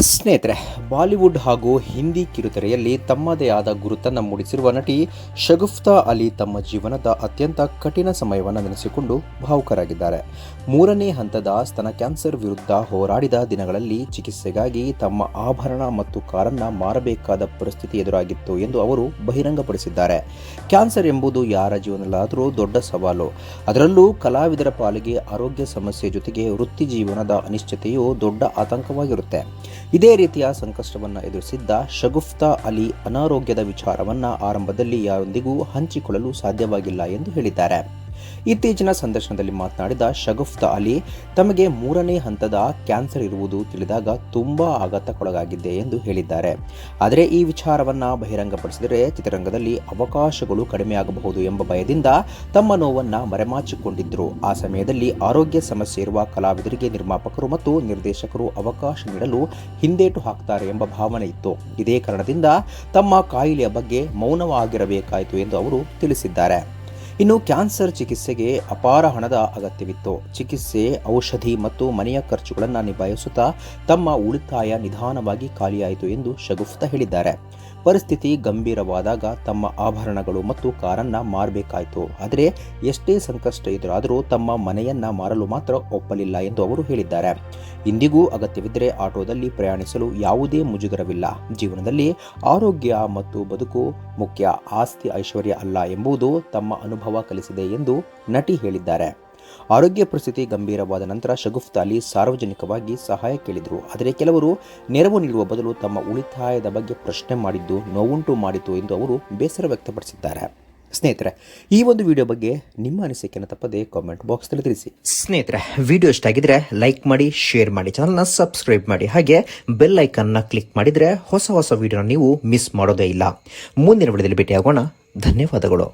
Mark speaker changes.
Speaker 1: ಸ್ನೇಹಿತರೆ, ಬಾಲಿವುಡ್ ಹಾಗೂ ಹಿಂದಿ ಕಿರುತೆರೆಯಲ್ಲಿ ತಮ್ಮದೇ ಆದ ಗುರುತನ್ನು ಮೂಡಿಸಿರುವ ನಟಿ ಶಗುಫ್ತಾ ಅಲಿ ತಮ್ಮ ಜೀವನದ ಅತ್ಯಂತ ಕಠಿಣ ಸಮಯವನ್ನು ನೆನೆಸಿಕೊಂಡು ಭಾವುಕರಾಗಿದ್ದಾರೆ. 3ನೇ ಹಂತದ ಸ್ತನ ಕ್ಯಾನ್ಸರ್ ವಿರುದ್ಧ ಹೋರಾಡಿದ ದಿನಗಳಲ್ಲಿ ಚಿಕಿತ್ಸೆಗಾಗಿ ತಮ್ಮ ಆಭರಣ ಮತ್ತು ಕಾರನ್ನು ಮಾರಬೇಕಾದ ಪರಿಸ್ಥಿತಿ ಎದುರಾಗಿತ್ತು ಎಂದು ಅವರು ಬಹಿರಂಗಪಡಿಸಿದ್ದಾರೆ. ಕ್ಯಾನ್ಸರ್ ಎಂಬುದು ಯಾರ ಜೀವನದಲ್ಲಾದರೂ ದೊಡ್ಡ ಸವಾಲು. ಅದರಲ್ಲೂ ಕಲಾವಿದರ ಪಾಲಿಗೆ ಆರೋಗ್ಯ ಸಮಸ್ಯೆ ಜೊತೆಗೆ ವೃತ್ತಿ ಜೀವನದ ಅನಿಶ್ಚಿತೆಯು ದೊಡ್ಡ ಆತಂಕವಾಗಿರುತ್ತೆ. ಇದೇ ರೀತಿಯ ಸಂಕಷ್ಟವನ್ನು ಎದುರಿಸಿದ್ದ ಶಗುಫ್ತಾ ಅಲಿ ಅನಾರೋಗ್ಯದ ವಿಚಾರವನ್ನು ಆರಂಭದಲ್ಲಿ ಯಾರೊಂದಿಗೂ ಹಂಚಿಕೊಳ್ಳಲು ಸಾಧ್ಯವಾಗಿಲ್ಲ ಎಂದು ಹೇಳಿದ್ದಾರೆ. ಇತ್ತೀಚಿನ ಸಂದರ್ಶನದಲ್ಲಿ ಮಾತನಾಡಿದ ಶಗುಫ್ತಾ ಅಲಿ, ತಮಗೆ 3ನೇ ಹಂತದ ಕ್ಯಾನ್ಸರ್ ಇರುವುದು ತಿಳಿದಾಗ ತುಂಬಾ ಆಘಾತಕ್ಕೊಳಗಾಗಿದ್ದೆ ಎಂದು ಹೇಳಿದ್ದಾರೆ. ಆದರೆ ಈ ವಿಚಾರವನ್ನು ಬಹಿರಂಗಪಡಿಸಿದರೆ ಚಿತ್ರರಂಗದಲ್ಲಿ ಅವಕಾಶಗಳು ಕಡಿಮೆಯಾಗಬಹುದು ಎಂಬ ಭಯದಿಂದ ತಮ್ಮ ನೋವನ್ನು ಮರೆಮಾಚಿಕೊಂಡಿದ್ದರು. ಆ ಸಮಯದಲ್ಲಿ ಆರೋಗ್ಯ ಸಮಸ್ಯೆ ಇರುವ ಕಲಾವಿದರಿಗೆ ನಿರ್ಮಾಪಕರು ಮತ್ತು ನಿರ್ದೇಶಕರು ಅವಕಾಶ ನೀಡಲು ಹಿಂದೇಟು ಹಾಕ್ತಾರೆ ಎಂಬ ಭಾವನೆ ಇತ್ತು. ಇದೇ ಕಾರಣದಿಂದ ತಮ್ಮ ಕಾಯಿಲೆಯ ಬಗ್ಗೆ ಮೌನವಾಗಿರಬೇಕಾಯಿತು ಎಂದು ಅವರು ತಿಳಿಸಿದ್ದಾರೆ. ಇನ್ನು ಕ್ಯಾನ್ಸರ್ ಚಿಕಿತ್ಸೆಗೆ ಅಪಾರ ಹಣದ ಅಗತ್ಯವಿತ್ತು. ಚಿಕಿತ್ಸೆ, ಔಷಧಿ ಮತ್ತು ಮನೆಯ ಖರ್ಚುಗಳನ್ನು ನಿಭಾಯಿಸುತ್ತಾ ತಮ್ಮ ಉಳಿತಾಯ ನಿಧಾನವಾಗಿ ಖಾಲಿಯಾಯಿತು ಎಂದು ಶಗುಫ್ತಾ ಹೇಳಿದ್ದಾರೆ. ಪರಿಸ್ಥಿತಿ ಗಂಭೀರವಾದಾಗ ತಮ್ಮ ಆಭರಣಗಳು ಮತ್ತು ಕಾರನ್ನು ಮಾರಬೇಕಾಯಿತು. ಆದರೆ ಎಷ್ಟೇ ಸಂಕಷ್ಟ ಎದುರಾದರೂ ತಮ್ಮ ಮನೆಯನ್ನ ಮಾರಲು ಮಾತ್ರ ಒಪ್ಪಲಿಲ್ಲ ಎಂದು ಅವರು ಹೇಳಿದ್ದಾರೆ. ಇಂದಿಗೂ ಅಗತ್ಯವಿದ್ದರೆ ಆಟೋದಲ್ಲಿ ಪ್ರಯಾಣಿಸಲು ಯಾವುದೇ ಮುಜುಗರವಿಲ್ಲ. ಜೀವನದಲ್ಲಿ ಆರೋಗ್ಯ ಮತ್ತು ಬದುಕು ಮುಖ್ಯ, ಆಸ್ತಿ ಐಶ್ವರ್ಯ ಅಲ್ಲ ಎಂಬುದು ತಮ್ಮ ಅನುಭವ ಕಲಿಸಿದೆ ಎಂದು ನಟಿ ಹೇಳಿದ್ದಾರೆ. ಆರೋಗ್ಯ ಪರಿಸ್ಥಿತಿ ಗಂಭೀರವಾದ ನಂತರ ಶಗುಫ್ತಾ ಅಲಿ ಸಾರ್ವಜನಿಕವಾಗಿ ಸಹಾಯ ಕೇಳಿದರು. ಆದರೆ ಕೆಲವರು ನೆರವು ನೀಡುವ ಬದಲು ತಮ್ಮ ಉಳಿತಾಯದ ಬಗ್ಗೆ ಪ್ರಶ್ನೆ ಮಾಡಿದ್ದು ನೋವುಂಟು ಮಾಡಿತು ಎಂದು ಅವರು ಬೇಸರ ವ್ಯಕ್ತಪಡಿಸಿದ್ದಾರೆ. ಸ್ನೇಹಿತರೆ, ಈ ಒಂದು ವಿಡಿಯೋ ಬಗ್ಗೆ ನಿಮ್ಮ ಅನಿಸಿಕೆಯನ್ನು ತಪ್ಪದೆ ಕಾಮೆಂಟ್ ಬಾಕ್ಸ್ನಲ್ಲಿ ತಿಳಿಸಿ. ಸ್ನೇಹಿತರೆ, ವಿಡಿಯೋ ಇಷ್ಟ ಆಗಿದ್ರೆ ಲೈಕ್ ಮಾಡಿ, ಶೇರ್ ಮಾಡಿ, ಚಾನಲ್ನ ಸಬ್ಸ್ಕ್ರೈಬ್ ಮಾಡಿ, ಹಾಗೆ ಬೆಲ್ ಐಕನ್ನ ಕ್ಲಿಕ್ ಮಾಡಿದರೆ ಹೊಸ ವಿಡಿಯೋನ ನೀವು ಮಿಸ್ ಮಾಡೋದೇ ಇಲ್ಲ. ಮುಂದಿನ ವಿಡಿಯೋದಲ್ಲಿ ಭೇಟಿಯಾಗೋಣ. ಧನ್ಯವಾದಗಳು.